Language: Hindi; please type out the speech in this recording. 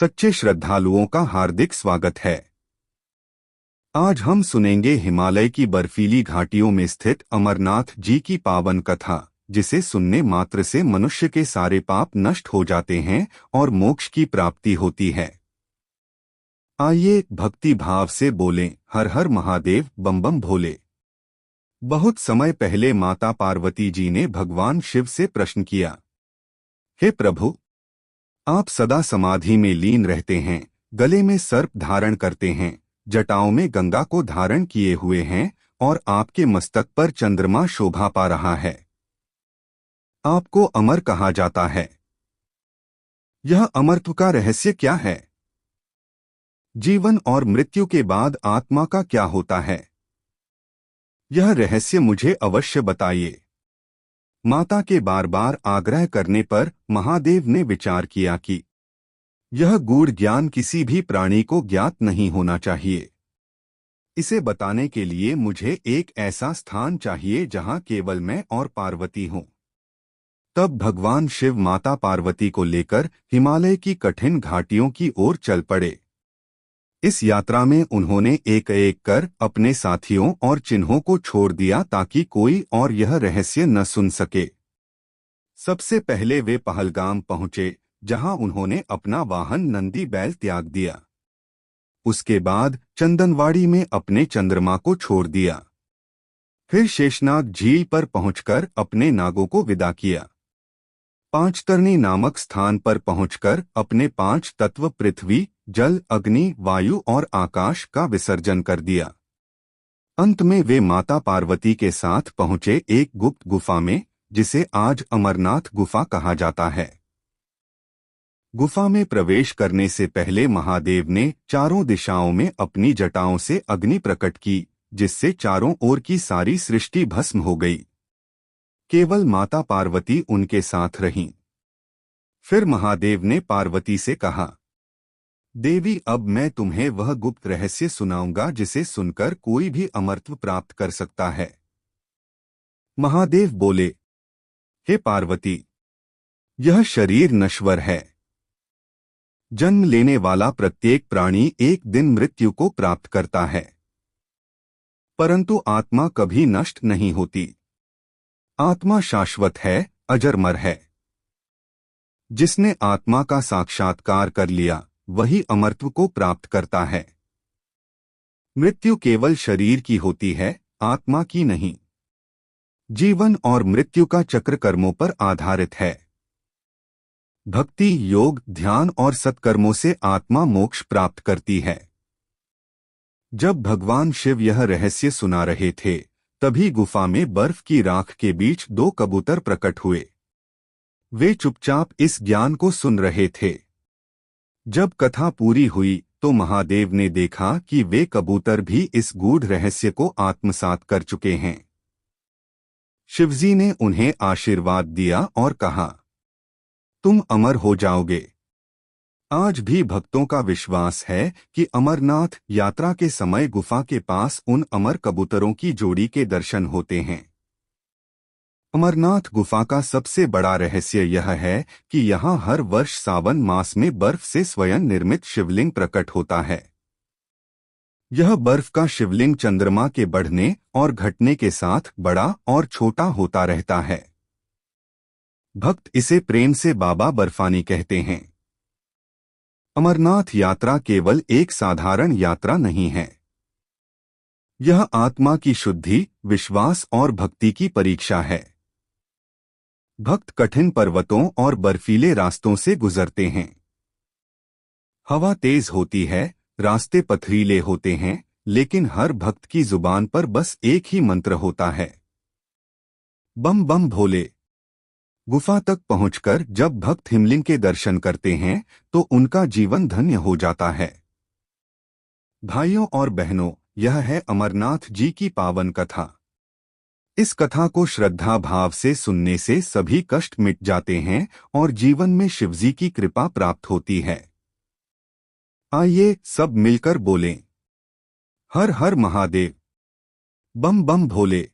सच्चे श्रद्धालुओं का हार्दिक स्वागत है। आज हम सुनेंगे हिमालय की बर्फीली घाटियों में स्थित अमरनाथ जी की पावन कथा, जिसे सुनने मात्र से मनुष्य के सारे पाप नष्ट हो जाते हैं और मोक्ष की प्राप्ति होती है। आइए भक्ति भाव से बोलें, हर हर महादेव, बम बम भोले। बहुत समय पहले माता पार्वती जी ने भगवान शिव से प्रश्न किया, हे प्रभु, आप सदा समाधि में लीन रहते हैं, गले में सर्प धारण करते हैं, जटाओं में गंगा को धारण किए हुए हैं और आपके मस्तक पर चंद्रमा शोभा पा रहा है। आपको अमर कहा जाता है। यह अमरत्व का रहस्य क्या है? जीवन और मृत्यु के बाद आत्मा का क्या होता है? यह रहस्य मुझे अवश्य बताइए। माता के बार बार आग्रह करने पर महादेव ने विचार किया कि यह गूढ़ ज्ञान किसी भी प्राणी को ज्ञात नहीं होना चाहिए। इसे बताने के लिए मुझे एक ऐसा स्थान चाहिए जहां केवल मैं और पार्वती हूं। तब भगवान शिव माता पार्वती को लेकर हिमालय की कठिन घाटियों की ओर चल पड़े। इस यात्रा में उन्होंने एक एक कर अपने साथियों और चिन्हों को छोड़ दिया ताकि कोई और यह रहस्य न सुन सके। सबसे पहले वे पहलगाम पहुंचे, जहां उन्होंने अपना वाहन नंदी बैल त्याग दिया। उसके बाद चंदनवाड़ी में अपने चंद्रमा को छोड़ दिया। फिर शेषनाग झील पर पहुंचकर अपने नागों को विदा किया। पांचतरणी नामक स्थान पर पहुंचकर अपने 5 तत्व पृथ्वी, जल, अग्नि, वायु और आकाश का विसर्जन कर दिया। अंत में वे माता पार्वती के साथ पहुंचे एक गुप्त गुफा में, जिसे आज अमरनाथ गुफा कहा जाता है। गुफा में प्रवेश करने से पहले महादेव ने चारों दिशाओं में अपनी जटाओं से अग्नि प्रकट की, जिससे चारों ओर की सारी सृष्टि भस्म हो गई। केवल माता पार्वती उनके साथ रहीं। फिर महादेव ने पार्वती से कहा, देवी, अब मैं तुम्हें वह गुप्त रहस्य सुनाऊंगा जिसे सुनकर कोई भी अमरत्व प्राप्त कर सकता है। महादेव बोले, हे पार्वती, यह शरीर नश्वर है। जन्म लेने वाला प्रत्येक प्राणी एक दिन मृत्यु को प्राप्त करता है, परंतु आत्मा कभी नष्ट नहीं होती। आत्मा शाश्वत है, अजरमर है। जिसने आत्मा का साक्षात्कार कर लिया, वही अमरत्व को प्राप्त करता है। मृत्यु केवल शरीर की होती है, आत्मा की नहीं। जीवन और मृत्यु का चक्र कर्मों पर आधारित है। भक्ति, योग, ध्यान और सत्कर्मों से आत्मा मोक्ष प्राप्त करती है। जब भगवान शिव यह रहस्य सुना रहे थे, तभी गुफा में बर्फ की राख के बीच 2 कबूतर प्रकट हुए। वे चुपचाप इस ज्ञान को सुन रहे थे। जब कथा पूरी हुई तो महादेव ने देखा कि वे कबूतर भी इस गूढ़ रहस्य को आत्मसात कर चुके हैं। शिवजी ने उन्हें आशीर्वाद दिया और कहा, तुम अमर हो जाओगे। आज भी भक्तों का विश्वास है कि अमरनाथ यात्रा के समय गुफा के पास उन अमर कबूतरों की जोड़ी के दर्शन होते हैं। अमरनाथ गुफा का सबसे बड़ा रहस्य यह है कि यहाँ हर वर्ष सावन मास में बर्फ से स्वयं निर्मित शिवलिंग प्रकट होता है। यह बर्फ का शिवलिंग चंद्रमा के बढ़ने और घटने के साथ बड़ा और छोटा होता रहता है। भक्त इसे प्रेम से बाबा बर्फानी कहते हैं। अमरनाथ यात्रा केवल एक साधारण यात्रा नहीं है। यह आत्मा की शुद्धि, विश्वास और भक्ति की परीक्षा है। भक्त कठिन पर्वतों और बर्फीले रास्तों से गुजरते हैं। हवा तेज होती है, रास्ते पथरीले होते हैं, लेकिन हर भक्त की जुबान पर बस एक ही मंत्र होता है, बम बम भोले। गुफा तक पहुंचकर जब भक्त हिमलिंग के दर्शन करते हैं तो उनका जीवन धन्य हो जाता है। भाइयों और बहनों, यह है अमरनाथ जी की पावन कथा। इस कथा को श्रद्धा भाव से सुनने से सभी कष्ट मिट जाते हैं और जीवन में शिवजी की कृपा प्राप्त होती है। आइए सब मिलकर बोलें, हर हर महादेव, बम बम भोले।